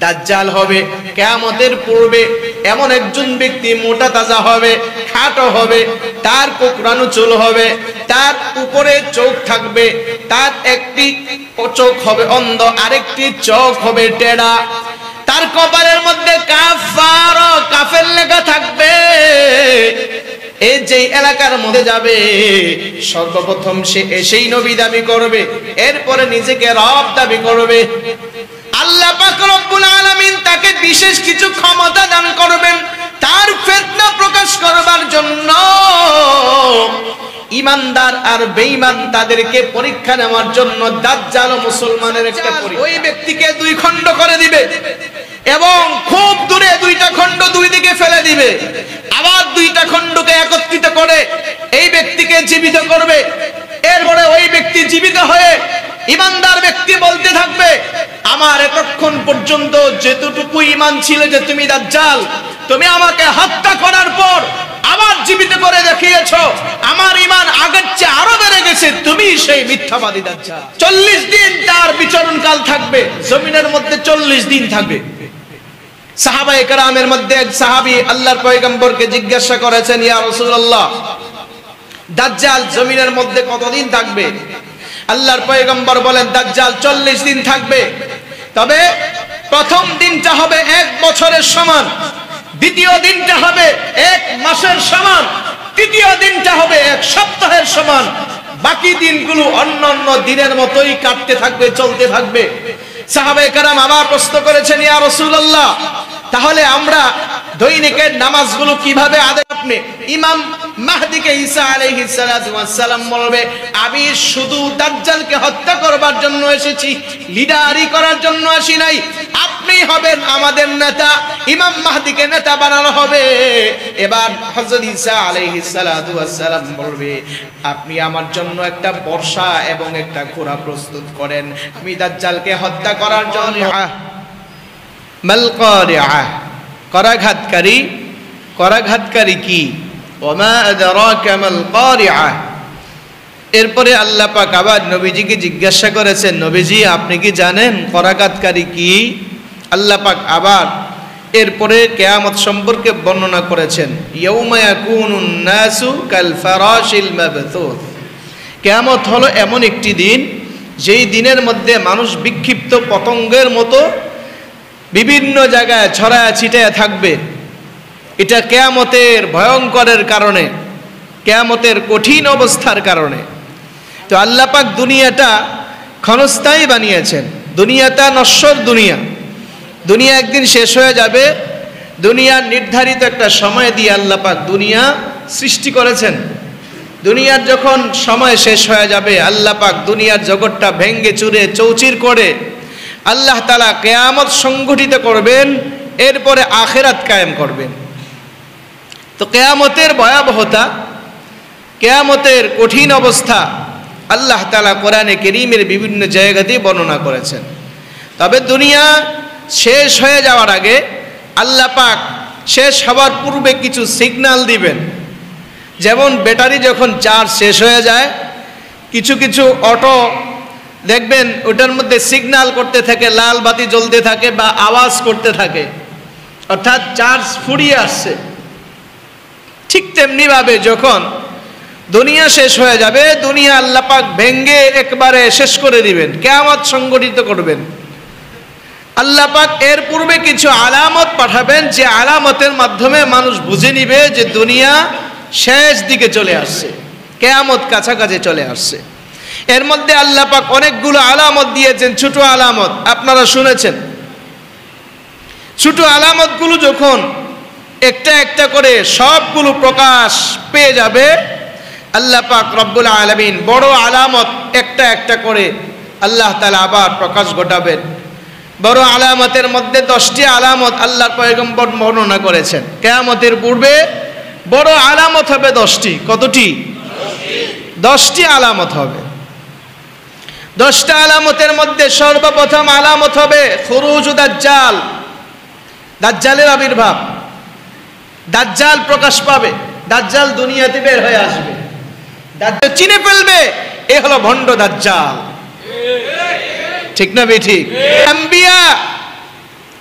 দাজ্জাল হবে কিয়ামতের পূর্বে এমন একজন ব্যক্তি, মোটা তাজা হবে, খাটো হবে, তার কোকড়ানো চুল হবে, তার উপরে চোখ থাকবে, তার একটি চোখ হবে অন্ধ, আরেকটি চোখ হবে টেড়া, তার কপালের মধ্যে কাফার কাফের লেখা থাকবে। এই যে এলাকার মধ্যে যাবে সর্বপ্রথম সে এসেই নবী দাবি করবে, এরপরে নিজেকে রব দাবি করবে। আল্লাহ পাক রব্বুল আলামিন তাকে বিশেষ কিছু ক্ষমতা দান করবেন তার ফিতনা প্রকাশ করবার জন্য। ঈমানদার আর বেঈমান তাদেরকে পরীক্ষা নেওয়ার জন্য দাজ্জাল ও মুসলমানের একটা পরীক্ষা। ওই ব্যক্তিকে দুই খণ্ড করে দিবে এবং খুব দূরে দুইটা খণ্ড দুই দিকে ফেলে দিবে, আবার দুইটা খণ্ডকে একত্রিত করে এই ব্যক্তিকে জীবিত করবে। এরপরে ওই ব্যক্তি জীবিত হয়ে ঈমানদার ব্যক্তি বলতে থাকবে, আমার এতক্ষণ পর্যন্ত যেতটুকু ঈমান ছিল যে তুমি দাজ্জাল, তুমি আমাকে হত্যা করার পর আবার জীবিত করে দেখিয়েছো, আমার ঈমান আগের চেয়ে আরো বেড়ে গেছে, তুমি সেই মিথ্যাবাদী দাজ্জাল। 40 দিন তার বিচরণ কাল থাকবে, জমিনের মধ্যে 40 দিন থাকবে। সাহাবায়ে কেরামের মধ্যে এক সাহাবী আল্লাহর পয়গম্বরকে জিজ্ঞাসা করেছেন, ইয়া রাসূলুল্লাহ, দাজ্জাল জমিনের মধ্যে কতদিন থাকবে? আল্লাহর পয়গম্বর বলেন, দাজ্জাল 40 দিন থাকবে, তবে প্রথম দিনটা হবে 1 বছরের সমান, দ্বিতীয় দিনটা হবে 1 মাসের সমান, তৃতীয় দিনটা হবে 1 সপ্তাহের সমান, বাকি দিনগুলো অন্যান্য দিনের মতোই কাটতে থাকবে, চলতে থাকবে। সাহাবায়ে কেরাম আবার প্রশ্ন করেছেন, ইয়া রাসূলুল্লাহ, তাহলে আমরা দৈনিকের নামাজগুলো কিভাবে আদায়? আপনি ইমাম মাহদিকে ঈসা আলাইহিস সালাতু ওয়াস সালাম বলবে, আমি শুধু দাজ্জালকে হত্যা করবার জন্য এসেছি, লিডারি করার জন্য আসি নাই। আপনি হবেন আমাদের নেতা, ইমাম মাহদিকে নেতা বানানো হবে। এবার হযরত ঈসা আলাইহিস সালাতু ওয়াস সালাম বলবে, আপনি আমার জন্য একটা বর্ষা এবং একটা ঘোড়া প্রস্তুত করেন, আমি দাজ্জালকে হত্যা করার জন্য। মাল কারিআহ, করাঘাতকারী। করাঘাতকারী কি? ওমা আদরাকা মাল কারিআহ। এরপরে আল্লাহ পাক আবার নবীজিকে জিজ্ঞাসা করেছেন, নবীজি আপনি কি জানেন করাঘাতকারী কি? আল্লাহ পাক আবার এরপরে কিয়ামত সম্পর্কে বর্ণনা করেছেন, ইয়াউমা ইয়াকুনুন নাসু কাল ফারাশিল মাবথুথ। কিয়ামত হলো এমন একটি দিন যেই দিনের মধ্যে মানুষ বিক্ষিপ্ত পতঙ্গের মতো বিভিন্ন জায়গায় ছড়ায়া ছিটায়া থাকবে। এটা কিয়ামতের ভয়ঙ্করের কারণে, কিয়ামতের কঠিন অবস্থার কারণে। তো আল্লাহ পাক দুনিয়াটা ক্ষণস্থায়ী বানিয়েছেন, দুনিয়াটা নশ্বর দুনিয়া, দুনিয়া একদিন শেষ হয়ে যাবে। দুনিয়ার নির্ধারিত একটা সময় দিয়ে আল্লাহ পাক দুনিয়া সৃষ্টি করেছেন। দুনিয়ার যখন সময় শেষ হয়ে যাবে, আল্লাহ পাক দুনিয়ার জগৎটা ভেঙ্গে চুরে চৌচির করে আল্লাহ তাআলা কিয়ামত সংগঠিত করবেন, এরপরে আখিরাত কায়েম করবেন। তো কিয়ামতের ভয়াবহতা, কিয়ামতের কঠিন অবস্থা আল্লাহ তাআলা কোরআনে কারীমের বিভিন্ন জায়গাতে বর্ণনা করেছেন। তবে দুনিয়া শেষ হয়ে যাওয়ার আগে আল্লাহ পাক শেষ হওয়ার পূর্বে কিছু সিগন্যাল দিবেন। যেমন ব্যাটারি যখন চার্জ শেষ হয়ে যায়, কিছু কিছু অটো দেখবেন ওটার মধ্যে সিগন্যাল করতে থাকে, লাল বাতি জ্বলতে থাকে বা আওয়াজ করতে থাকে, অর্থাৎ চার্জ ফুরিয়ে আসছে। ঠিক তেমনি ভাবে যখন দুনিয়া শেষ হয়ে যাবে, দুনিয়া আল্লাহ পাক ভেঙ্গে একবারে শেষ করে দিবেন, কিয়ামত সংগঠিত করবেন। আল্লাহ পাক এর পূর্বে কিছু আলামত পাঠাবেন, যে আলামতের মাধ্যমে মানুষ বুঝে নিবে যে দুনিয়া শেষ দিকে চলে আসছে, কিয়ামত কাছাকাছি চলে আসছে। এর মধ্যে আল্লাহ পাক অনেকগুলো আলামত দিয়েছেন, ছোট আলামত আপনারা শুনেছেন। ছোট আলামতগুলো যখন একটা একটা করে সবগুলো প্রকাশ পেয়ে যাবে, আল্লাহ পাক রব্বুল আলামিন বড় আলামত একটা একটা করে আল্লাহ তাআলা আবার প্রকাশ ঘটাবেন। বড় আলামতের মধ্যে 10টি আলামত আল্লাহর পয়গম্বর বর্ণনা করেছেন। কিয়ামতের পূর্বে বড় আলামত হবে 10টি। কতটি? 10টি আলামত হবে। 10টা আলামতের মধ্যে সর্বপ্রথম আলামত হবে খুরুজ দাজ্জাল, দাজ্জালের আবির্ভাব। দাজ্জাল প্রকাশ পাবে, দাজ্জাল দুনিয়াতে বের হয়ে আসবে, দাজ্জাল চিনে ফেলবে এ হলো ভণ্ড দাজ্জাল। ঠিক না বেঠিক? আম্বিয়া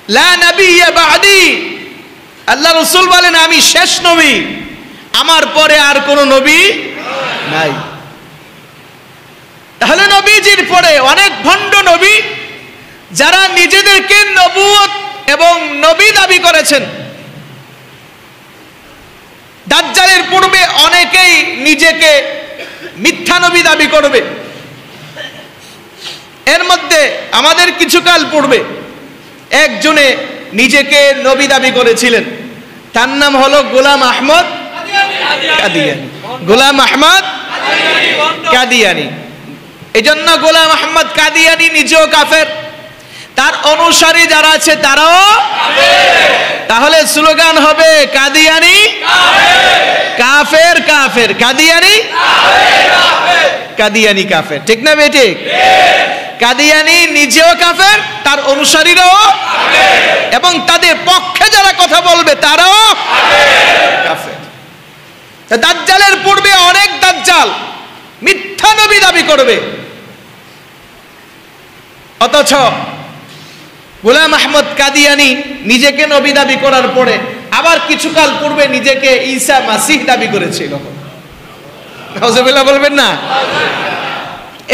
লা নাবিয়্যা বা'দি, আল্লাহ রাসূল বলেন আমি শেষ নবী, আমার পরে আর কোন নবী নাই। তাহলে নবীজির পরে অনেক ভণ্ড নবী যারা নিজেদেরকে নবুয়ত এবং নবী দাবি করেছেন। দাজ্জালের পূর্বে অনেকেই নিজেকে মিথ্যা নবী দাবি করবে। এর মধ্যে আমাদের কিছুকাল পূর্বে একজনে নিজেকে নবী দাবি করেছিলেন, তার নাম হলো গোলাম আহমদ কাদিয়ানী। গোলাম আহমদ কাদিয়ানী, এজন্য গোলাম আহমদ কাদিয়ানী নিজেও কাফের, তার অনুসারী যারা আছে তারাও কাফের। তাহলে স্লোগান হবে কাদিয়ানী কাফের কাফের, কাদিয়ানী কাদিয়ানী কাফের, ঠিক না বেঠিক? কাদিয়ানী নিজেও কাফের, তার অনুসারীরাও কাফের, এবং তাদের পক্ষে যারা কথা বলবে তারাও কাফের। দাজ্জালের পূর্বে অনেক দাজ্জাল মিথ্যা নবী দাবি করবে, অথচ গোলাম আহমদ কাদিয়ানী নিজেকে নবী দাবি করার পরে আবার কিছুকাল পূর্বে নিজেকে ঈসা মাসিহ দাবি করেছিল। নাউজুবিল্লাহ বলবেন না?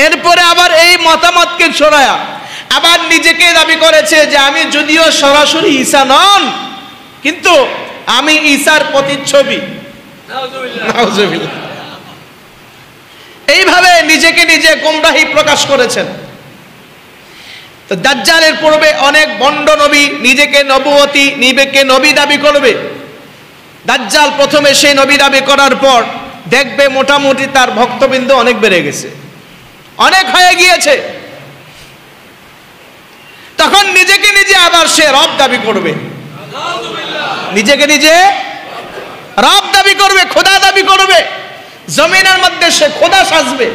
এরপরে আবার এই মতামতকে ছড়ায়া আবার নিজেকে দাবি করেছে যে আমি যদিও সরাসরি ঈসা নন, কিন্তু আমি ঈসার প্রতিচ্ছবি। নাউজুবিল্লাহ। এইভাবে নিজেকে নিজে গোমরাহি প্রকাশ করেছেন। তো দাজ্জালের পূর্বে অনেক ভণ্ড নবী নিজেকে নবুয়তি, নিজেকে নবী দাবি করবে। দাজ্জাল প্রথমে সেই নবী দাবি করার পর দেখবে মোটামুটি তার ভক্তবৃন্দ অনেক বেড়ে গেছে, অনেক হয়ে গিয়েছে, তখন নিজেকে নিজে আবার সে রব দাবি করবে। নিজেকে নিজে রব দাবি করবে, খোদা দাবি করবে, জমিনের মধ্যে সে খোদা সাজবে।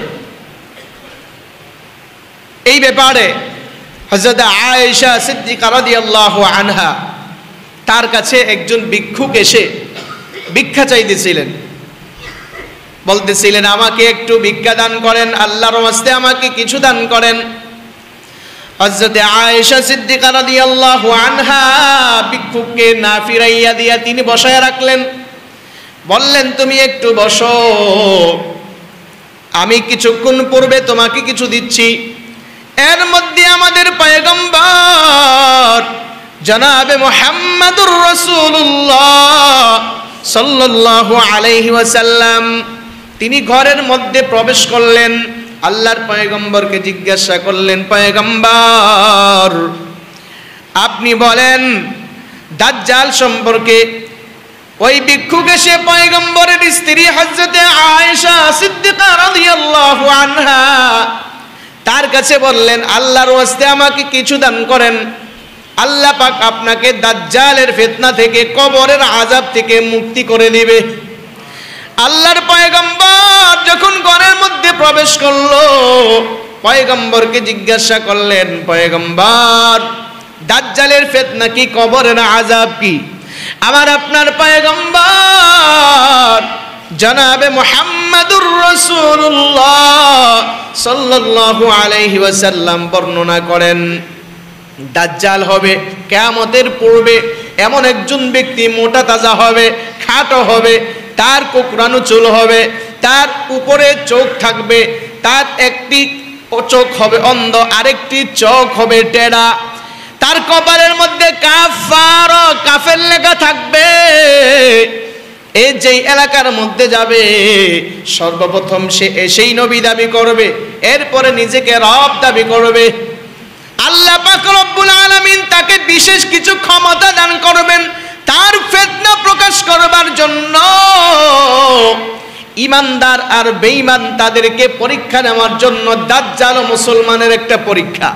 এই ব্যাপারে হযরত আয়েশা সিদ্দিকা রাদিয়াল্লাহু আনহা তার কাছে একজন ভিক্ষুক এসে ভিক্ষা চাইতেছিলেন, বলতেছিলেন আমাকে একটু ভিক্ষা দান করেন, আল্লাহর ওয়াস্তে আমাকে কিছু দান করেন। হযরত আয়েশা সিদ্দিকা রাদিয়াল্লাহু আনহা ভিক্ষুককে না ফিরাইয়া দিয়া তিনি বসায় রাখলেন, বললেন তুমি একটু বসো, আমি কিছুক্ষণ পূর্বে তোমাকে কিছু দিচ্ছি। এর মধ্যে আমাদের পয়গম্বর জনাবে মুহাম্মদুর রাসূলুল্লাহ সাল্লাল্লাহু আলাইহি ওয়াসাল্লাম তিনি ঘরের মধ্যে প্রবেশ করলেন। আল্লাহর পয়গম্বরকে জিজ্ঞাসা করলেন, পয়গম্বর আপনি বলেন দাজ্জাল সম্পর্কে। ওই ভিক্ষুক এসে পয়গম্বরের স্ত্রী হযরতে আয়েশা সিদ্দিকা রাদিয়াল্লাহু আনহা তার কাছে বললেন, আল্লাহর ওয়াস্তে আমাকে কিছু দান করেন, আল্লাহ পাক আপনাকে দাজ্জালের ফিতনা থেকে, কবরের আযাব থেকে মুক্তি করে দিবে। আল্লাহর পয়গম্বর যখন ঘরের মধ্যে প্রবেশ করলো, পয়গম্বরকে জিজ্ঞাসা করলেন, পয়গম্বর দাজ্জালের ফিতনা কি, কবরের আযাব কি? আমার আপনার পয়গম্বর জনাবে মুহাম্মদুর রাসূলুল্লাহ সাল্লাল্লাহু আলাইহি ওয়াসাল্লাম বর্ণনা করেন, দাজ্জাল হবে কিয়ামতের পূর্বে এমন একজন ব্যক্তি, মোটা তাজা হবে, খাটো হবে, তার কোকড়ানো চুল হবে, তার উপরে চোখ থাকবে, তার একটি চোখ হবে অন্ধ, আরেকটি চোখ হবে টেড়া, তার কপালের মধ্যে কাফার কাফের লেখা থাকবে। এই যে এলাকার মধ্যে যাবে সর্বপ্রথম সে এসেই নবী দাবি করবে, এরপরে নিজেকে রব দাবি করবে। আল্লাহ পাক রব্বুল আলামিন তাকে বিশেষ কিছু ক্ষমতা দান করবেন তার ফিতনা প্রকাশ করবার জন্য। ইমানদার আর বেঈমান তাদেরকে পরীক্ষা নেওয়ার জন্য দাজ্জাল মুসলমানের একটা পরীক্ষা।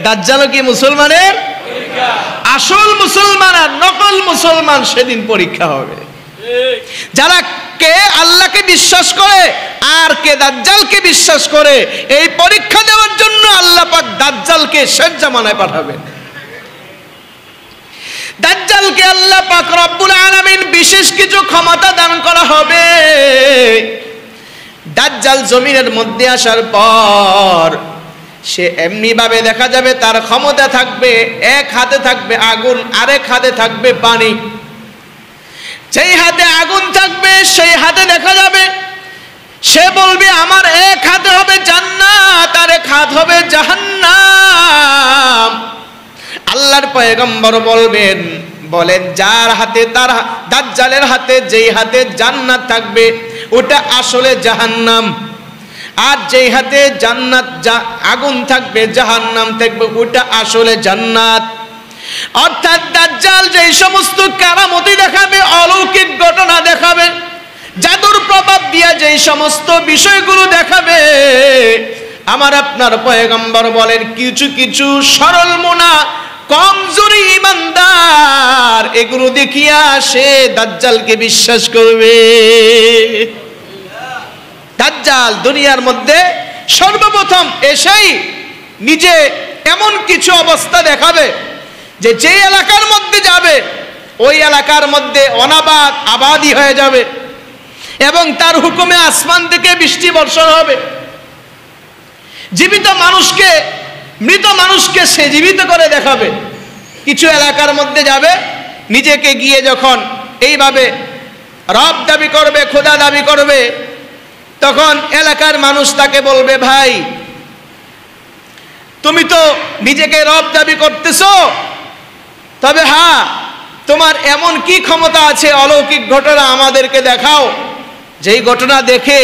দাজ্জাল কি মুসলমানের পরীক্ষা? আসল মুসলমান আর নকল মুসলমান সেদিন পরীক্ষা হবে। যারা কে আল্লাহকে বিশ্বাস করে আর কে দাজ্জালকে বিশ্বাস করে, এই পরীক্ষা দেওয়ার জন্য আল্লাহ পাক দাজ্জালকে শেষ জামানায় পাঠাবেন। দাজ্জালকে আল্লাহ পাক রব্বুল আলামিন বিশেষ কিছু ক্ষমতা দান করা হবে। দাজ্জাল জমিনের মধ্যে আসার পর সে এমনি ভাবে দেখা যাবে তার ক্ষমতা থাকবে, এক হাতে থাকবে আগুন, আরেক হাতে থাকবে পানি। যেই হাতে আগুন থাকবে সেই হাতে দেখা যাবে সে বলবে আমার এক হাতে হবে জান্নাত, আর এক হাত হবে জাহান্নাম। আল্লাহর পয়গম্বর বলেন যার হাতে, তার দাজ্জালের হাতে যেই হাতে জান্নাত থাকবে ওটা আসলে জাহান্নাম, আর যেই হাতে আগুন থাকবে, জাহান্নাম থাকবে, ওটা আসলে জান্নাত। অর্থাৎ দাজ্জাল যেই সমস্ত কারামতি দেখাবে, অলৌকিক ঘটনা দেখাবে, জাদুর প্রভাব দিয়ে যেই সমস্ত বিষয়গুলো দেখাবে, আমার আপনার পয়গম্বর বলেন কিছু কিছু সরল মনা কমজোরি ইমানদার এগুলো দেখিয়া সে দাজ্জালকে বিশ্বাস করবে। দাজ্জাল দুনিয়ার মধ্যে সর্বপ্রথম এসেই নিজে এমন কিছু অবস্থা দেখাবে যে যে এলাকার মধ্যে যাবে ওই এলাকার মধ্যে অনাবাদ আবাদি হয়ে যাবে এবং তার হুকুমে আসমান থেকে বৃষ্টি বর্ষণ হবে। জীবিত মানুষকে, মৃত মানুষকে সে জীবিত করে দেখাবে। কিছু এলাকার মধ্যে যাবে, নিজেকে গিয়ে যখন এইভাবে রব দাবি করবে, খোদা দাবি করবে, তখন এলাকার মানুষ তাকে বলবে ভাই তুমি তো নিজেকে রব দাবি করতেছো, তবে হ্যাঁ তোমার এমন কি ক্ষমতা আছে, অলৌকিক ঘটনা আমাদেরকে দেখাও, যেই ঘটনা দেখে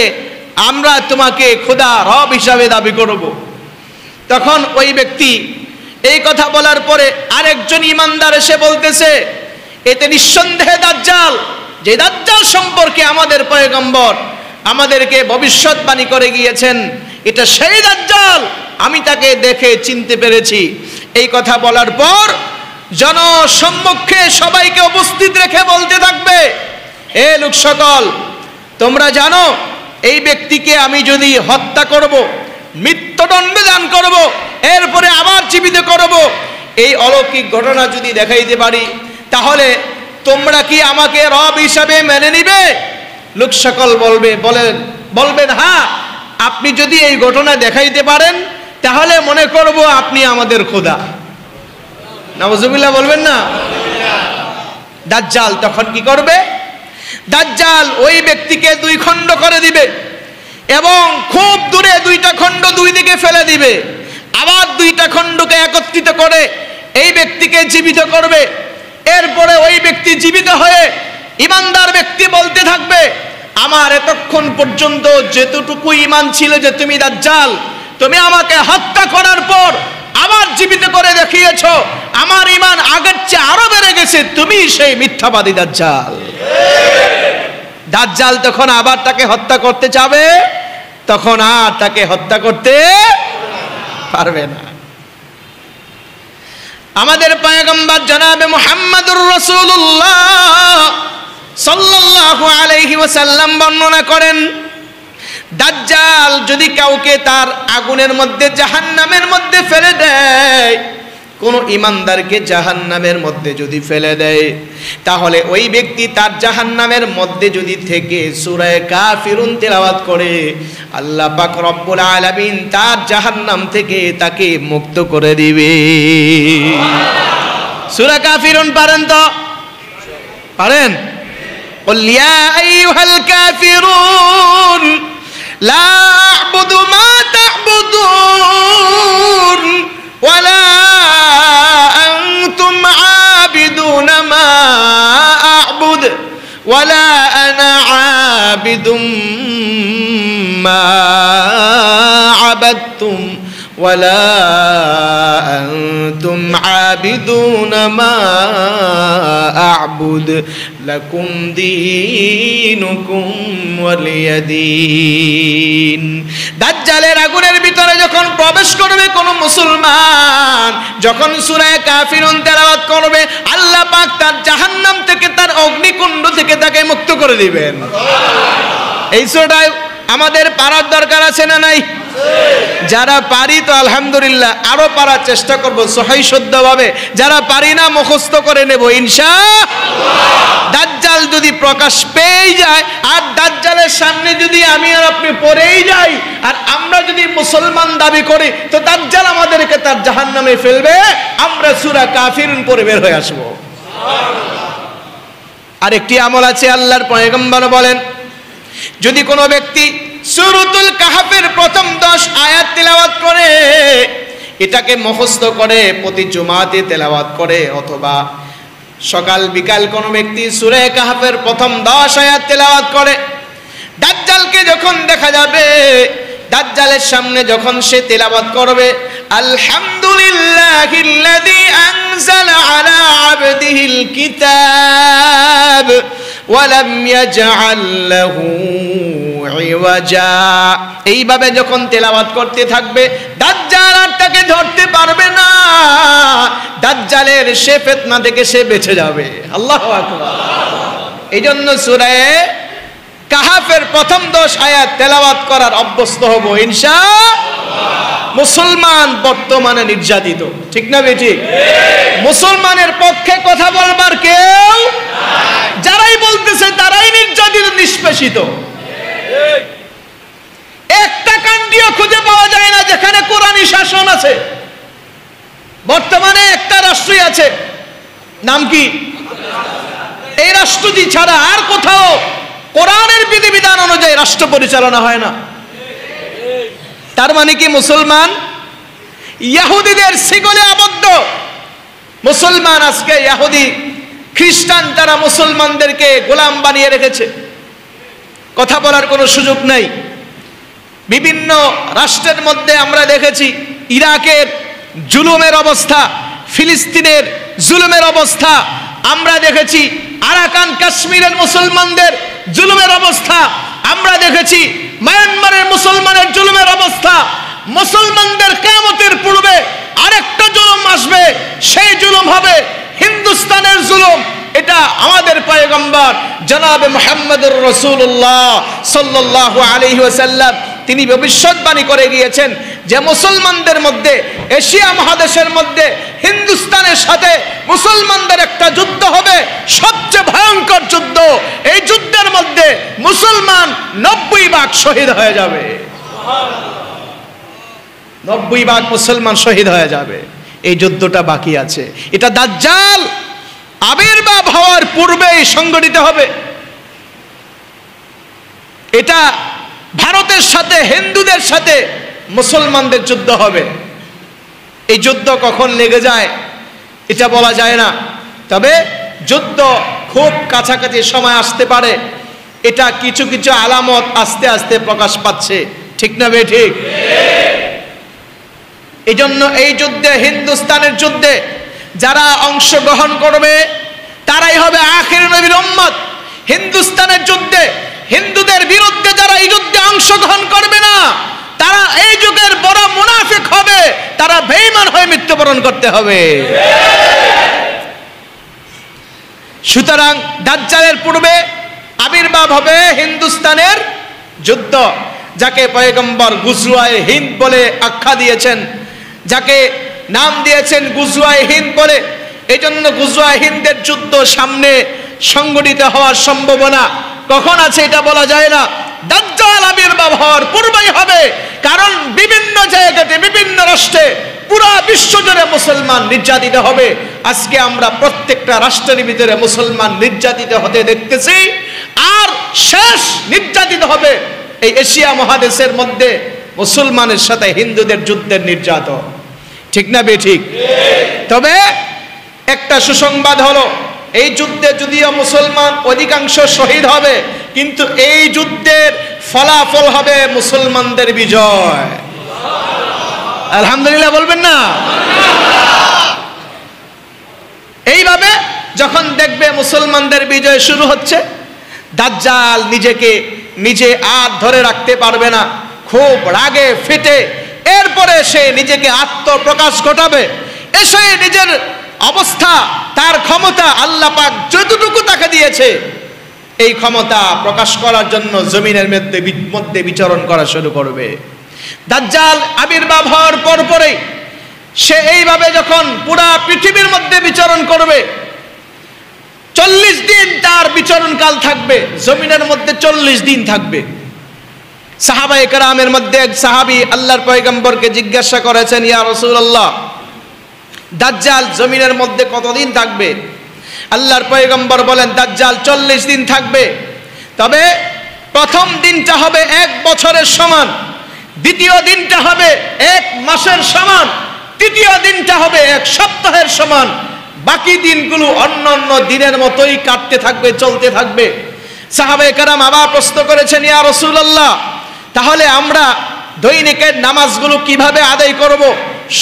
আমরা তোমাকে খোদা রব হিসাবে দাবি করব। তখন ওই ব্যক্তি এই কথা বলার পরে আরেকজন ইমানদার এসে বলতেছে এতে নিঃসন্দেহে দাজ্জাল, যে দাজ্জাল সম্পর্কে আমাদের পয়গম্বর আমাদেরকে ভবিষ্যৎবাণী করে গিয়েছেন, এটা সেই দাজ্জাল, আমি তাকে দেখে চিনতে পেরেছি। এই কথা বলার পর জনসম্মুখে সবাইকে উপস্থিত রেখে বলতে থাকবে, এ লোক সকল, তোমরা জানো এই ব্যক্তিকে আমি যদি হত্যা করব, মৃত্যুদণ্ড দান করব, এরপরে আবার জীবিত করব, এই অলৌকিক ঘটনা যদি দেখাইতে পারি, তাহলে তোমরা কি আমাকে রব হিসাবে মেনে নিবে? লোক সকল বলবেন হ্যাঁ, আপনি যদি এই ঘটনা দেখাইতে পারেন তাহলে মনে করব আপনি আমাদের খোদা। নাউজুবিল্লাহ বলবেন না? দাজ্জাল তখন কি করবে? দাজ্জাল ওই ব্যক্তিকে দুই খণ্ড করে দিবে এবং খুব দূরে দুইটা খণ্ড দুই দিকে ফেলে দিবে, আবার দুইটা খণ্ডকে একত্রিত করে এই ব্যক্তিকে জীবিত করবে। এরপরে ওই ব্যক্তি জীবিত হয়ে ইমানদার ব্যক্তি বলতে থাকবে, আমার এতক্ষণ পর্যন্ত যেতটুকু ঈমান ছিল যে তুমি দাজ্জাল, তুমি আমাকে হত্যা করার পর আবার জীবিত করে দেখিয়েছো, আমার ঈমান আগের চেয়ে আরো বেড়ে গেছে, তুমি সেই মিথ্যাবাদী দাজ্জাল। দাজ্জাল তখন আবার তাকে হত্যা করতে চাবে, তখন আর তাকে হত্যা করতে পারবে না। আমাদের পয়গম্বর জনাবে মুহাম্মদুর রাসূলুল্লাহ সাল্লাল্লাহু আলাইহি ওয়াসাল্লাম বর্ণনা করেন, দাজ্জাল যদি কাউকে তার আগুনের মধ্যে জাহান্নামের মধ্যে ফেলে দেয়, কোন ইমানদারকে জাহান্নামের মধ্যে যদি ফেলে দেয়, তাহলে ওই ব্যক্তি তার জাহান্নামের মধ্যে যদি থেকে সূরা কাফিরুন তেলাওয়াত করে, আল্লাহ পাক রব্বুল আলামিন তার জাহান্নাম থেকে তাকে মুক্ত করে দিবে। সূরা কাফিরুন পারেন তো? পারেন? قل يا أيها الكافرون لا أعبد ما تعبدون ولا أنتم عابدون ما أعبد ولا أنا عابد ما عبدتم ولا أنتم عابدون ما أعبد لكم دينكم ولي دين। দাজ্জালের আগুনের ভিতরে যখন প্রবেশ করবে কোন মুসলমান, যখন সূরা কাফিরুন তেলাওয়াত করবে, আল্লাহ পাক তার জাহান্নাম থেকে, তার অগ্নিকুণ্ড থেকে তাকে মুক্ত করে দিবেন। এই সূরাটা আমাদের পারার দরকার আছে না নাই? যারা পারি তো আলহামদুলিল্লাহ, আরো পারার চেষ্টা করব সহিহ শুদ্ধভাবে। যারা পারি না মুখস্থ করে নেব ইনশাআল্লাহ। দাজ্জাল যদি প্রকাশ পেয়ে যায়, আর দাজ্জালের সামনে যদি আমি আর আপনি পড়েই যাই, আর আমরা যদি মুসলমান দাবি করি, তো দাজ্জাল আমাদেরকে তার জাহান্নামে ফেলবে, আমরা সূরা কাফিরুন পড়ে বের হয়ে আসবো। আরেকটি আমল আছে, আল্লাহর পয়গম্বর বলেন, যদি কোনো ব্যক্তি সূরাতুল কাহফের প্রথম 10 আয়াত তেলাওয়াত করে, এটাকে মুখস্থ করে প্রতি জুমাতে তেলাওয়াত করে, অথবা সকাল বিকাল কোনো ব্যক্তি সূরা কাহফের প্রথম 10 আয়াত তেলাওয়াত করে, দাজ্জালকে যখন দেখা যাবে, দাজ্জালের সামনে যখন সে তেলাওয়াত করবে, আলহামদুলিল্লাহিল্লাযী আনজালা আলা আবদিহিল কিতাব ওয়া লাম ইয়াজআল লাহু ইওয়াজা, এইভাবে যখন তেলাওয়াত করতে থাকবে, দাজ্জাল আর তাকে ধরতে পারবে না। দাজ্জালের সে ফিতনা থেকে সে বেঁচে যাবে। আল্লাহু আকবার। এইজন্য সূরা কাহফের প্রথম 10 আয়াত তেলাওয়াত করার অভ্যস্ত হব ইনশাআল্লাহ। মুসলমান বর্তমানে নির্যাতিত, ঠিক না বেঠিক? মুসলমানের পক্ষে কথা বলবার কেউ নাই, যারাই বলতেছে তারাই নির্যাতিত, নিষ্পেষিত। একটা কান্ট্রিও খুঁজে পাওয়া যায় না যেখানে কোরআনী শাসন আছে। বর্তমানে একটা রাষ্ট্রই আছে, নাম কি? এই রাষ্ট্রটি ছাড়া আর কোথাও কোরআনের বিধিবিধান অনুযায়ী রাষ্ট্র পরিচালনা হয় না। তার মানে কি মুসলমান ইহুদিদের শিকলে আবদ্ধ। মুসলমান আজকে ইহুদি খ্রিস্টান তারা মুসলমানদেরকে গোলাম বানিয়ে রেখেছে, কথা বলার কোনো সুযোগ নাই। বিভিন্ন রাষ্ট্রের মধ্যে আমরা দেখেছি ইরাকের জুলুমের অবস্থা, ফিলিস্তিনের জুলুমের অবস্থা, আমরা দেখেছি আরাকান কাশ্মীরের মুসলমানদের জুলুমের অবস্থা, আমরা দেখেছি মায়ানমারের মুসলমানের জুলুমের অবস্থা। মুসলমানদের কিয়ামতের পূর্বে আরেকটা জুলুম আসবে, সেই জুলুম হবে হিন্দুস্তানের জুলুম। এটা আমাদের পয়গম্বর জনাবে মুহাম্মদুর রাসূলুল্লাহ সাল্লাল্লাহু আলাইহি ওয়াসাল্লাম তিনি ভবিষ্যৎবাণী করে গিয়েছেন যে মুসলমানদের মধ্যে, এশিয়া মহাদেশের মধ্যে হিন্দুস্তানের সাথে মুসলমানদের একটা যুদ্ধ হবে, সবচেয়ে ভয়ঙ্কর যুদ্ধ। এই যুদ্ধের মধ্যে মুসলমান 90 ভাগ শহীদ হয়ে যাবে, 90 ভাগ মুসলমান শহীদ হয়ে যাবে। এই যুদ্ধটা বাকি আছে, এটা দাজ্জাল আবির্ভাব হওয়ার পূর্বেই সংগঠিত হবে। এটা ভারতের সাথে হিন্দুদের সাথে মুসলমানদের যুদ্ধ হবে। এই যুদ্ধ কখন লেগে যায় এটা বলা যায় না, তবে যুদ্ধ খুব কাছাকাছি সময় আসতে পারে। এটা কিছু কিছু আলামত আস্তে আস্তে প্রকাশ পাচ্ছে, ঠিক না বে ঠিক? এই জন্য এই যুদ্ধে, হিন্দুস্তানের যুদ্ধে যারা অংশগ্রহণ করবে তারাই হবে আখির নবীর উম্মত। হিন্দুস্তানের যুদ্ধে হিন্দুদের বিরুদ্ধে যারা এই যুদ্ধে অংশগ্রহণ করবে না, তারা এই যুগের বড় মুনাফিক হবে, তারা বেঈমান হয়ে মৃত্যুবরণ করতে হবে। সুতরাং দাজ্জালের পূর্বে আবির্ভাব হবে হিন্দুস্তানের যুদ্ধ, যাকে পয়গম্বর গুজওয়ায়ে হিন্দ বলে আখ্যা দিয়েছেন, যাকে নাম দিয়েছেন গুজওয়ায়ে হিন্দ বলে। এই জন্য গুজওয়ায়ে হিন্দের যুদ্ধ সামনে সংগঠিত হওয়ার সম্ভাবনা কখন আছে এটা বলা যায় না। দাজ্জাল আবির্ভাব হওয়ার পূর্বেই হবে, কারণ বিভিন্ন জায়গাতে, বিভিন্ন রাষ্ট্রে, পুরা বিশ্ব জুড়ে মুসলমান নির্যাতিত হবে। আজকে আমরা প্রত্যেকটা রাষ্ট্রের ভিতরে মুসলমান নির্যাতিত হতে দেখতেছি, আর শেষ নির্যাতিত হবে এই এশিয়া মহাদেশের মধ্যে মুসলমানের সাথে হিন্দুদের যুদ্ধের নির্যাতন, ঠিক না বে ঠিক? তবে একটা সুসংবাদ হলো, এই যুদ্ধে যদিও মুসলমান অধিকাংশ শহীদ হবে, কিন্তু এই যুদ্ধের ফলাফল হবে মুসলমানদের বিজয়। আলহামদুলিল্লাহ বলবেন না? এইভাবে যখন দেখবে মুসলমানদের বিজয় শুরু হচ্ছে, দাজ্জাল নিজেকে নিজে আর ধরে রাখতে পারবে না, খুব রাগে ফেটে এরপরে সে নিজেকে আত্মপ্রকাশ ঘটাবে। এসে নিজের অবস্থা, তার ক্ষমতা আল্লাহ পাক যতটুকু তাকে দিয়েছে, এই ক্ষমতা প্রকাশ করার জন্য জমিনের মধ্যে বিচরণ করা শুরু করবে। দাজ্জাল আবির্ভাব হওয়ার পরপরই সে এইভাবে যখন পুরা পৃথিবীর মধ্যে বিচরণ করবে, 40 দিন তার বিচরণকাল থাকবে, জমিনের মধ্যে 40 দিন থাকবে। সাহাবায়ে কেরামের মধ্যে এক সাহাবী আল্লাহর পয়গম্বরকে জিজ্ঞাসা করেছেন, ইয়া রাসূলুল্লাহ, দাজ্জাল জমিনের মধ্যে কতদিন থাকবে? আল্লাহর পয়গম্বর বলেন, দাজ্জাল 40 দিন থাকবে, তবে প্রথম দিনটা হবে 1 বছরের সমান, দ্বিতীয় দিনটা হবে 1 মাসের সমান, তৃতীয় দিনটা হবে 1 সপ্তাহের সমান, বাকি দিনগুলো অন্যান্য দিনের মতোই কাটতে থাকবে, চলতে থাকবে। সাহাবায়ে কেরাম আবার প্রশ্ন করেছেন, ইয়া রাসূলুল্লাহ, তাহলে আমরা দৈনিকের নামাজগুলো কিভাবে আদায় করব?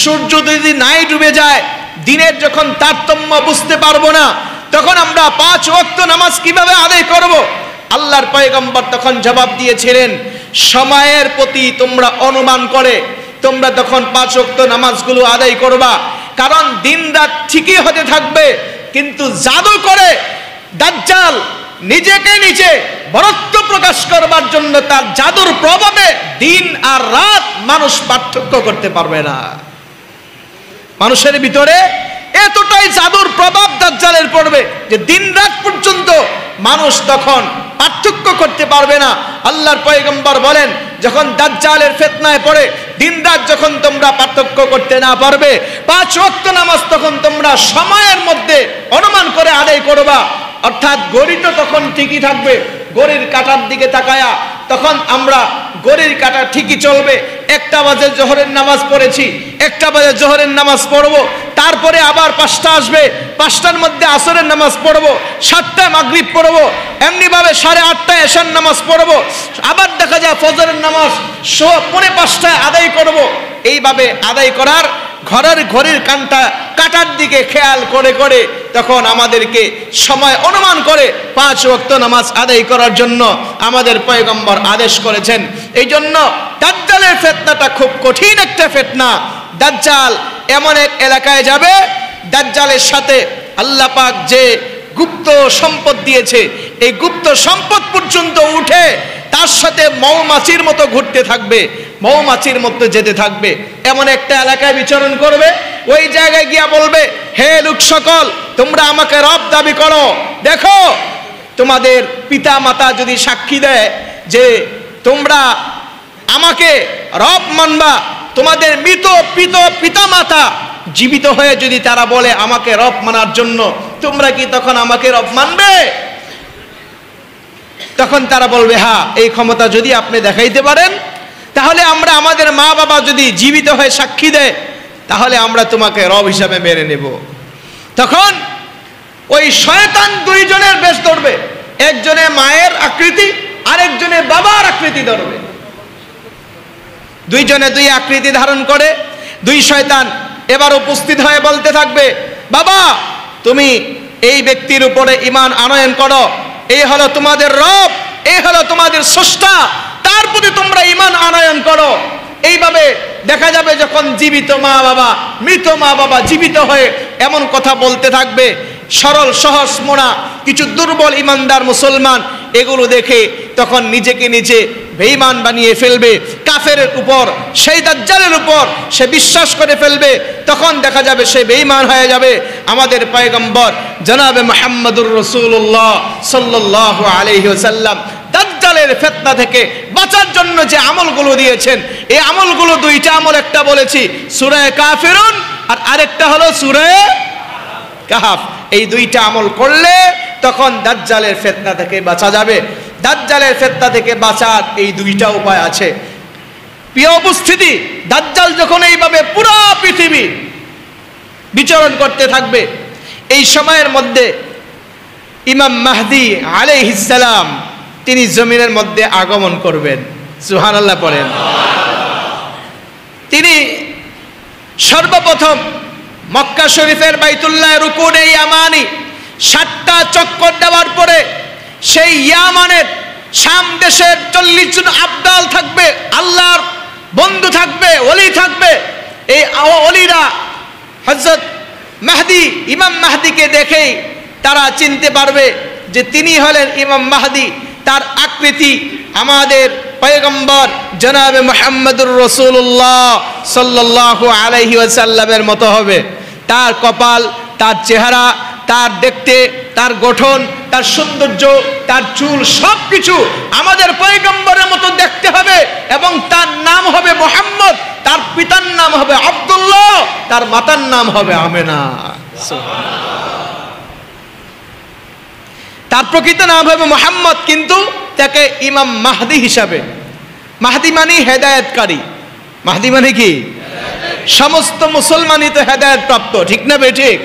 সূর্য যদি নাই ডুবে যায়, দিনের যখন তারতম্য বুঝতে পারবো না, তখন আমরা 5 ওয়াক্ত নামাজ কিভাবে আদায় করব? আল্লাহর পয়গম্বর তখন জবাব দিয়েছিলেন, সময়ের প্রতি তোমরা অনুমান করে তোমরা তখন 5 ওয়াক্ত নামাজগুলো আদায় করবা, কারণ দিন রাত ঠিকই হতে থাকবে, কিন্তু জাদু করে দাজ্জাল নিজেকে নিজে বরত্ব প্রকাশ করবার জন্য তার জাদুর প্রভাবে দিন আর রাত মানুষ পার্থক্য করতে পারবে না। মানুষের ভিতরে এতটাই জাদুর প্রভাব দাজ্জালের পড়বে যে দিন রাত পর্যন্ত মানুষ তখন পার্থক্য করতে পারবে না। আল্লাহর পয়গম্বর বলেন, যখন দাজ্জালের ফিতনায় পড়ে দিন রাত যখন তোমরা পার্থক্য করতে না পারবে, 5 ওয়াক্ত নামাজ তখন তোমরা সময়ের মধ্যে অনুমান করে আদায় করবা। অর্থাৎ ঘড়ি তো তখন ঠিকই থাকবে, ঘড়ির কাঁটার দিকে তাকায়া তখন আমরা ঘড়ির কাঁটা ঠিকই চলবে। 1টা বাজে জোহরের নামাজ পড়েছি, 1টা বাজে জোহরের নামাজ পড়বো, তারপরে আবার 5টা আসবে, 5টার মধ্যে আসরের নামাজ পড়বো, 7টায় মাগরিব পড়বো, এমনি ভাবে 8:30টায় এশার নামাজ পড়বো, আবার দেখা যায় ফজরের নামাজ 4:45টায় আদায় করব। এইভাবে আদায় করার ঘড়ির কাঁটার দিকে খেয়াল করে করে তখন আমাদেরকে সময় অনুমান করে 5 ওয়াক্ত নামাজ আদায় করার জন্য আমাদের পয়গম্বর আদেশ করেছেন। এই জন্য দাজ্জালের ফিতনাটা খুব কঠিন একটা ফিতনা। দাজ্জাল এমন এক এলাকায় যাবে, দাজ্জালের সাথে আল্লাহ পাক যে গুপ্ত সম্পদ দিয়েছে, এই গুপ্ত সম্পদ পর্যন্ত উঠে তার সাথে মৌমাছির মতো ঘুরতে থাকবে, মৌমাছির মতো যেতে থাকবে। এমন একটা এলাকায় বিচরণ করবে, ওই জায়গায় গিয়া বলবে, হে লোক সকল, তোমরা আমাকে রব দাবি করো, দেখো তোমাদের পিতা মাতা যদি সাক্ষী দেয় যে তোমরা আমাকে রব মানবা, তোমাদের মৃত পিতা মাতা জীবিত হয়ে যদি তারা বলে আমাকে রব মানার জন্য, তোমরা কি তখন আমাকে রব মানবে? তখন তারা বলবে, হ্যাঁ, এই ক্ষমতা যদি আপনি দেখাইতে পারেন, তাহলে আমরা, আমাদের মা বাবা যদি জীবিত হয়ে সাক্ষী দেয়, তাহলে আমরা তোমাকে রব হিসাবে মেনে নেব। তখন ওই শয়তান 2 জনের বেশ ধরবে, একজনে মায়ের আকৃতি, আরেকজনে বাবার আকৃতি ধরবে। 2 জনে 2 আকৃতি ধারণ করে 2 শয়তান এবার উপস্থিত হয়ে বলতে থাকবে, বাবা তুমি এই ব্যক্তির উপরে ঈমান আনয়ন করো, এই হলো তোমাদের রব, এই হলো তোমাদের স্রষ্টা, তার প্রতি তোমরা ঈমান আনয়ন করো। এইভাবে দেখা যাবে যখন জীবিত মা বাবা, মৃত মা বাবা জীবিত হয়ে এমন কথা বলতে থাকবে, সরল সহজ মনা কিছু দুর্বল ইমানদার মুসলমান এগুলো দেখে তখন নিজেকে নিজে বেঈমান বানিয়ে ফেলবে, কাফেরের উপর, সেই দাজ্জালের উপর সে বিশ্বাস করে ফেলবে। তখন দেখা যাবে সে বেঈমান হয়ে যাবে। আমাদের পয়গম্বর জনাবে মুহাম্মদুর রাসূলুল্লাহ সাল্লাল্লাহু আলাইহি ওয়াসাল্লাম দাজ্জালের ফিতনা থেকে বাঁচার জন্য যে আমলগুলো দিয়েছেন, এই আমলগুলো 2টা আমল, একটা বলেছি সূরা কাফিরুন আর আরেকটা হলো সূরা কাহফ। এই 2টা আমল করলে তখন দাজ্জালের ফিতনা থেকে বাঁচা যাবে। দাজ্জালের ফিতনা থেকে বাঁচার এই 2টা উপায় আছে। প্রিয় উপস্থিতি, দাজ্জাল যখন এইভাবে পুরো পৃথিবী বিচরণ করতে থাকবে, এই সময়ের মধ্যে ইমাম মাহদি আলাইহিস সালাম তিনি জমিনের মধ্যে আগমন করবেন। সুবহানাল্লাহ পড়েন। তিনি সর্বপ্রথম মক্কা শরীফের বাইতুল্লাহ রুকুনে ইয়ামানি 7টা চক্কর দেওয়ার পরে সেই ইয়ামানের শাম দেশের 40 জন আবদাল থাকবে, আল্লাহর বন্ধু থাকবে, ওলি থাকবে। এই ওলিরা হযরত মাহদি, ইমাম মাহদিকে দেখেই তারা চিনতে পারবে যে তিনি হলেন ইমাম মাহদি। তার আকৃতি আমাদের পয়গম্বর জনাবে মুহাম্মদুর রাসূলুল্লাহ সাল্লাল্লাহু আলাইহি ওয়াসাল্লামের মতো হবে। তার কপাল, তার চেহারা, তার দেখতে, তার গঠন, তার সৌন্দর্য, তার চুল সবকিছু আমাদের পয়গম্বরের মতো দেখতে হবে এবং তার নাম হবে মুহাম্মদ, তার পিতার নাম হবে আব্দুল্লাহ, তার মাতার নাম হবে আমেনা। তার প্রকৃত নাম হবে মুহাম্মদ, কিন্তু তাকে ইমাম মাহদি হিসাবে, মাহদি মানে হেদায়েতকারী, মাহদি মানে কি? সমস্ত মুসলমানই তো হেদায়েত প্রাপ্ত, ঠিক না বেঠিক?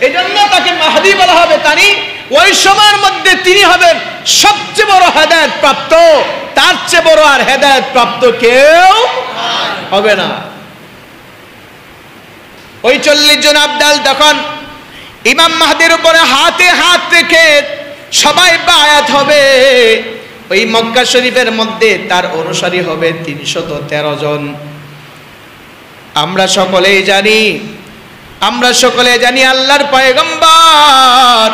এই জন্য তাকে মাহদি বলা হবে। তানি ওই সময়ের মধ্যে তিনি হবেন সবচেয়ে বড় হেদায়েত প্রাপ্ত, তার চেয়ে বড় আর হেদায়েত প্রাপ্ত কেউ হবে না। ওই 40 জন আবদাল তখন ইমাম মাহদির উপরে হাতে হাত রেখে সবাই বায়াত হবে। ওই মক্কা শরীফের মধ্যে তার অনুসারী হবে 313 জন। আমরা সকলেই জানি আল্লাহর পয়গম্বর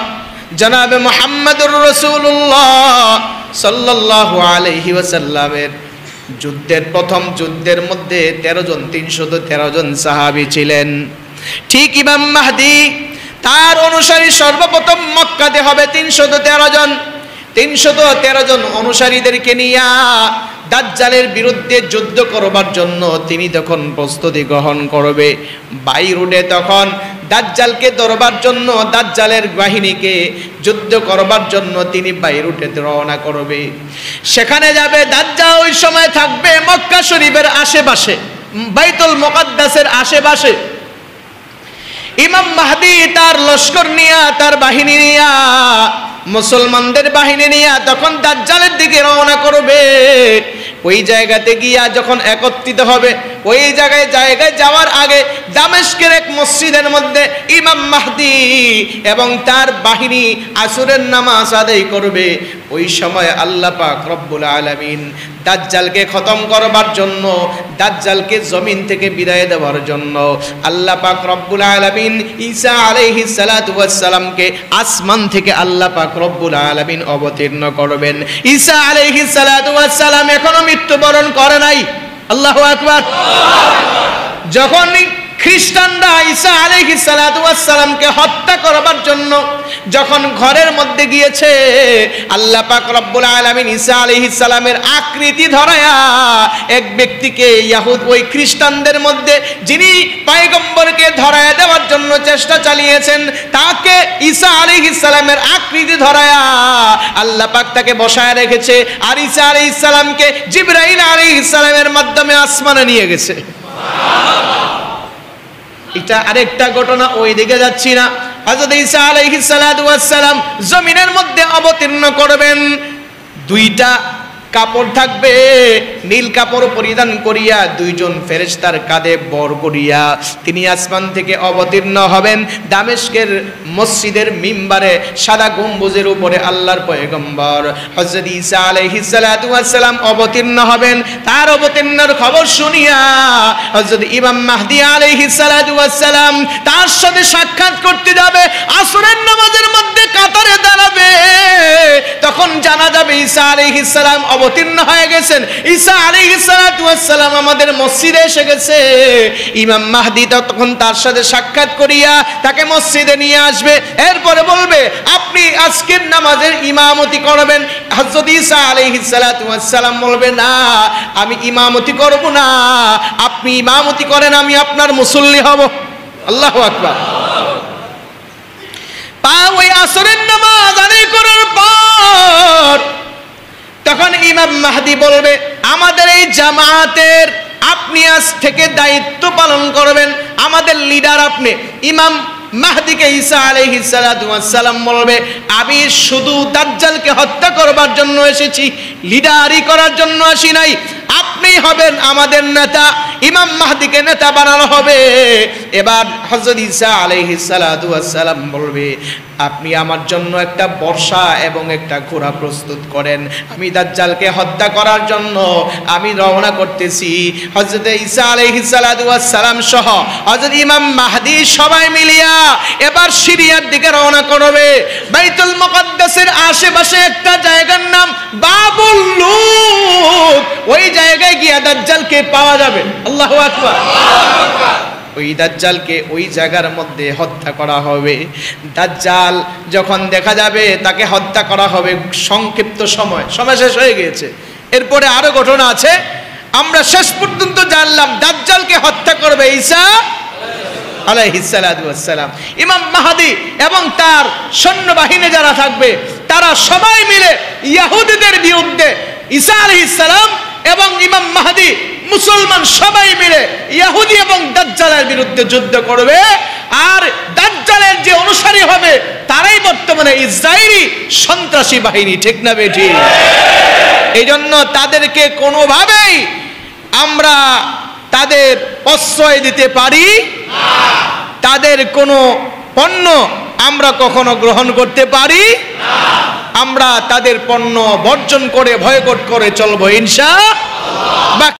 জনাবে মুহাম্মদুর রাসূলুল্লাহ সাল্লাল্লাহু আলাইহি ওয়াসাল্লামের যুদ্ধের প্রথম যুদ্ধের মধ্যে 313 জন সাহাবী ছিলেন। ঠিক ইমাম মাহদি তার অনুসারী সর্বপ্রথম মক্কাতে হবে 313 জন। 313 জন অনুসারীদেরকে নিয়ে দাজ্জালের বিরুদ্ধে যুদ্ধ করবার জন্য তিনি তখন প্রস্তুতি গ্রহণ করবে। বাই রোডে তখন দাজ্জালকে ধরবার জন্য, দাজ্জালের বাহিনীকে যুদ্ধ করবার জন্য তিনি বাই রুটে রওনা করবে। সেখানে যাবে দাজ্জাল, ওই সময় থাকবে মক্কা শরীফের আশেপাশে, বাইতুল মুকাদ্দাসের আশেপাশে। ইমাম মাহদি তার লস্কর নিয়ে, তার বাহিনী নিয়ে, মুসলমানদের বাহিনী নিয়ে তখন দাজ্জালের দিকে রওনা করবে। ওই জায়গাতে গিয়া যখন একত্রিত হবে, ওই জায়গায় যাওয়ার আগে দামেস্কের এক মসজিদের মধ্যে ইমাম মাহদি এবং তার বাহিনী আসরের নামাজ আদায় করবে। ওই সময় আল্লাহ পাক রব্বুল আলামিন দাজ্জালকে খতম করবার জন্য, দাজ্জালকে জমিন থেকে বিদায় দেওয়ার জন্য আল্লাহ পাক রব্বুল আলামিন ঈসা আলাইহিস সালাতু ওয়াস সালামকে আসমান থেকে আল্লাহ পাক রব্বুল আলামিন অবতীর্ণ করবেন। ঈসা আলাইহিস সালাতু ওয়াস সালাম এখনো মৃত্যুবরণ করে নাই। আল্লাহু আকবার। যখন খ্রিস্টানরা ঈসা আলাইহিস সালাতু ওয়াস সালামকে হত্যা করবার জন্য যখন ঘরের মধ্যে গিয়েছে, আল্লাহ পাক রব্বুল আলামিন ঈসা আলাইহিস সালামের আকৃতি ধরায়া এক ব্যক্তিকে, ওই খ্রিস্টানদের মধ্যে যিনি পয়গম্বরকে ধরায়া দেওয়ার জন্য চেষ্টা চালিয়েছেন, তাকে ঈসা আলাইহিস সালামের আকৃতি ধরায়া আল্লাহ পাক তাকে বসায় রেখেছে। আর ঈসা আলাইহিস সালামকে জিবরাইল আলাইহিস সালামের মাধ্যমে আসমানে নিয়ে গেছে। এটা আরেকটা ঘটনা, ওই দিকে যাচ্ছি না। হযরত ঈসা আলাইহিস সালাতু ওয়াস সালাম জমিনের মধ্যে অবতীর্ণ করবেন। 2টা কাপড় থাকবে, নীল কাপড় পরিধান করিয়া 2 জন ফেরেশতার কাঁধে বর করিয়া তিনি আসমান থেকে অবতীর্ণ হবেন। দামেস্কের মসজিদের মিম্বারে সাদা গম্বুজের উপরে আল্লাহর পয়গম্বর হযরত ঈসা আলাইহিস সালাতু ওয়াস সালাম অবতীর্ণ হবেন। তার অবতীর্ণের খবর শুনিয়া হযরত ইমাম মাহদি আলাইহিস সালাতু ওয়াস সালাম তার সাথে সাক্ষাৎ করতে যাবে। আসরের নামাজের মধ্যে কাতারে দাঁড়াবে। তখন জানা যাবে ঈসা আলাইহিস সালাম অবতীর্ণ হয়ে গেছেন। ঈসা আলাইহিস সালাতু ওয়াস সালাম আমাদের মসজিদে এসে গেছে। ইমাম মাহদি তখন তার সাথে সাক্ষাৎ করিয়া তাকে মসজিদে নিয়ে আসবে। এরপরে বলবে, আপনি আজকের নামাজের ইমামতি করবেন। হযরত ঈসা আলাইহিস সালাতু ওয়াস সালাম বলবে, না, আমি ইমামতি করব না, আপনি ইমামতি করেন, আমি আপনার মুসল্লি হব। আল্লাহু আকবার। ওই আসরের নামাজ আদায় করার পর তখন ইমাম মাহদি বলবে, আমাদের এই জামাতের আপনি আজ থেকে দায়িত্ব পালন করবেন, আমাদের লিডার আপনি। ইমাম মাহদিকে ঈসা আলাইহিস সালাতু ওয়াস সালাম বলবে, আমি শুধু দাজ্জালকে হত্যা করবার জন্য এসেছি, লিডারি করার জন্য আসি নাই। আপনি তিনিই হবেন আমাদের নেতা, ইমাম মাহদিকে নেতা বানানো হবে। এবার হযরত ঈসা আলাইহিস সালাতু ওয়াস সালাম বলবে, আপনি আমার জন্য একটা বর্ষা এবং একটা ঘোড়া প্রস্তুত করেন, আমি দাজ্জালকে হত্যা করার জন্য আমি রওনা করতেছি। হযরত ঈসা আলাইহিস সালাতু ওয়াস সালাম সহ হযরত ইমাম মাহদি সবাই মিলিয়া এবার সিরিয়ার দিকে রওনা করবে। বাইতুল মুকাদ্দাসের আশেপাশে একটা জায়গার নাম বাবুল লুত, ওই জায়গায় গিয়ে দাজ্জালকে পাওয়া যাবে। আল্লাহু আকবার। ওই দাজ্জালকে ওই জায়গার মধ্যে হত্যা করা হবে। দাজ্জাল যখন দেখা যাবে তাকে হত্যা করা হবে, সংক্ষিপ্ত সময় শেষ হয়ে গিয়েছে। এরপরে আরো ঘটনা আছে, আমরা শেষ পর্যন্ত জানলাম দাজ্জালকে হত্যা করবে ঈসা আলাইহিস সালাতু ওয়াস সালাম। ইমাম মাহদি এবং তার সৈন্যবাহিনী যারা থাকবে তারা সবাই মিলে ইহুদিদের বিরুদ্ধে ঈসা আলাইহিস সালাম এবং ইমাম মাহদি মুসলমান সবাই মিলে ইহুদি এবং দাজ্জালের বিরুদ্ধে যুদ্ধ করবে। আর দাজ্জালের যে অনুসারী হবে তারাই বর্তমানে ইসরায়েলি সন্ত্রাসী বাহিনী, ঠিক না বেঠি? এই জন্য তাদেরকে কোনোভাবেই আমরা তাদের প্রশ্রয় দিতে পারি না, তাদের কোনো পণ্য আমরা কখনো গ্রহণ করতে পারি না। আমরা তাদের পণ্য বর্জন করে বয়কট করে চলবো ইনশাআল্লাহ।